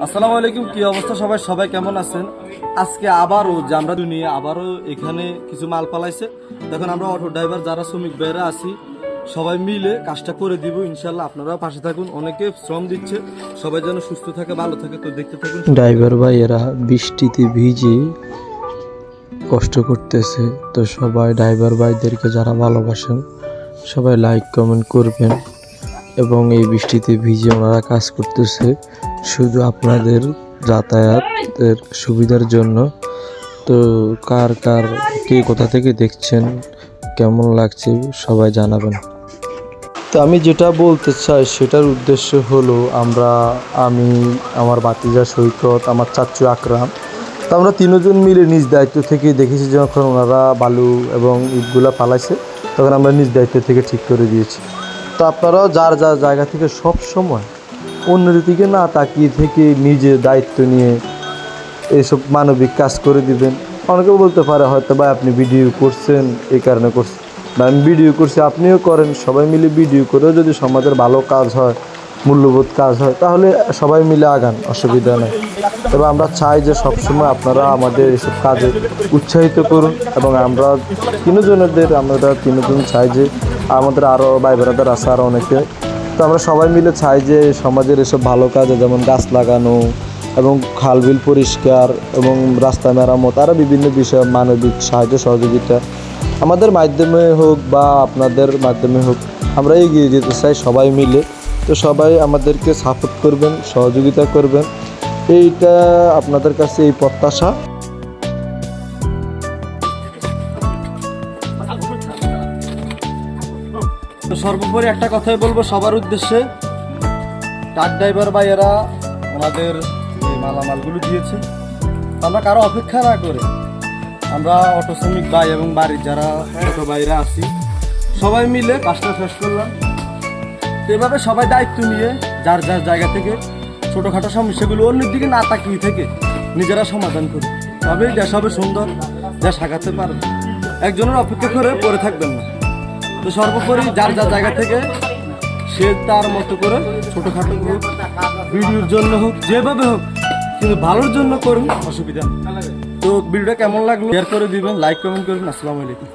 আসসালামু আলাইকুম, কি অবস্থা সবাই? সবাই কেমন আছেন? আজকে আবারও যে আমরা নিয়ে আবারও এখানে কিছু মাল পালাইছে। দেখুন আমরা অটো ড্রাইভার যারা শ্রমিক ভাইরা আছি সবাই মিলে কাজটা করে দিব ইনশাল্লাহ। আপনারাও পাশে থাকুন, অনেকে শ্রম দিচ্ছে, সবাই যেন সুস্থ থাকে, ভালো থাকে। তো দেখতে থাকুন। ড্রাইভার ভাইয়েরা বৃষ্টিতে ভিজে কষ্ট করতেছে। তো সবাই ড্রাইভার ভাইদেরকে যারা ভালোবাসেন সবাই লাইক কমেন্ট করবেন। এবং এই বৃষ্টিতে ভিজে ওনারা কাজ করতেছে শুধু আপনাদের যাতায়াতের সুবিধার জন্য। তো কার কার কে কোথা থেকে দেখছেন, কেমন লাগছে সবাই জানাবেন। তো আমি যেটা বলতে চাই সেটার উদ্দেশ্য হলো আমি আমার ভাতিজা সৈকত, আমার চাচু আকরাম, তো আমরা তিনজন মিলে নিজ দায়িত্ব থেকে দেখেছি। যখন ওনারা বালু এবং ইটগুলা পালাইছে তখন আমরা নিজ দায়িত্ব থেকে ঠিক করে দিয়েছি। তো আপনারাও যার যার জায়গা থেকে সব সময় অন্যের দিকে না তাকিয়ে থেকে নিজে দায়িত্ব নিয়ে এইসব মানবিক কাজ করে দিবেন। অনেকে বলতে পারে হয়তো বা আপনি ভিডিও করছেন এই কারণে করছেন, বা আমি ভিডিও করছি আপনিও করেন, সবাই মিলে ভিডিও করেও যদি সমাজের ভালো কাজ হয়, মূল্যবোধ কাজ হয়, তাহলে সবাই মিলে আগান, অসুবিধা নেই। তবে আমরা চাই যে সবসময় আপনারা আমাদের এসব কাজে উৎসাহিত করুন। এবং আমরা তিনজন চাই যে আমাদের আরও ভাই বেড়াদার আছে আরও অনেকে। তো আমরা সবাই মিলে চাই যে সমাজের এসব ভালো কাজে, যেমন গাছ লাগানো এবং খালবিল পরিষ্কার এবং রাস্তা মেরামত, আরও বিভিন্ন বিষয়ে মানবিক সাহায্য সহযোগিতা আমাদের মাধ্যমে হোক বা আপনাদের মাধ্যমে হোক, আমরা এগিয়ে যেতে চাই সবাই মিলে। তো সবাই আমাদেরকে সাপোর্ট করবেন, সহযোগিতা করবেন, এইটা আপনাদের কাছে এই প্রত্যাশা। তো সর্বোপরি একটা কথাই বলবো সবার উদ্দেশ্যে, ট্রাক ড্রাইভার ভাইয়েরা ওনাদের এই মালামালগুলো দিয়েছে। আমরা কারো অপেক্ষা না করে আমরা অটো শ্রমিক ভাই এবং বাড়ির যারা অটো ভাইরা আছি সবাই মিলে কাজটা শেষ করলাম। তো এভাবে সবাই দায়িত্ব নিয়ে যার যার জায়গা থেকে ছোটোখাটো সমস্যাগুলো অন্যের দিকে না তাকিয়ে থেকে নিজেরা সমাধান করি, তবেই দেশ হবে সুন্দর, দেশ আগাতে পারবে। একজনের অপেক্ষা করে পড়ে থাকবেন না। তো সর্বোপরি যার যার জায়গা থেকে সে তার মতো করে ছোটোখাটো হোক, ভিডিওর জন্য হোক, যেভাবে হোক, কিন্তু ভালোর জন্য করুন, অসুবিধা নেই। তো ভিডিওটা কেমন লাগলো শেয়ার করে দিবেন, লাইক কমেন্ট করবেন। আসসালামু আলাইকুম।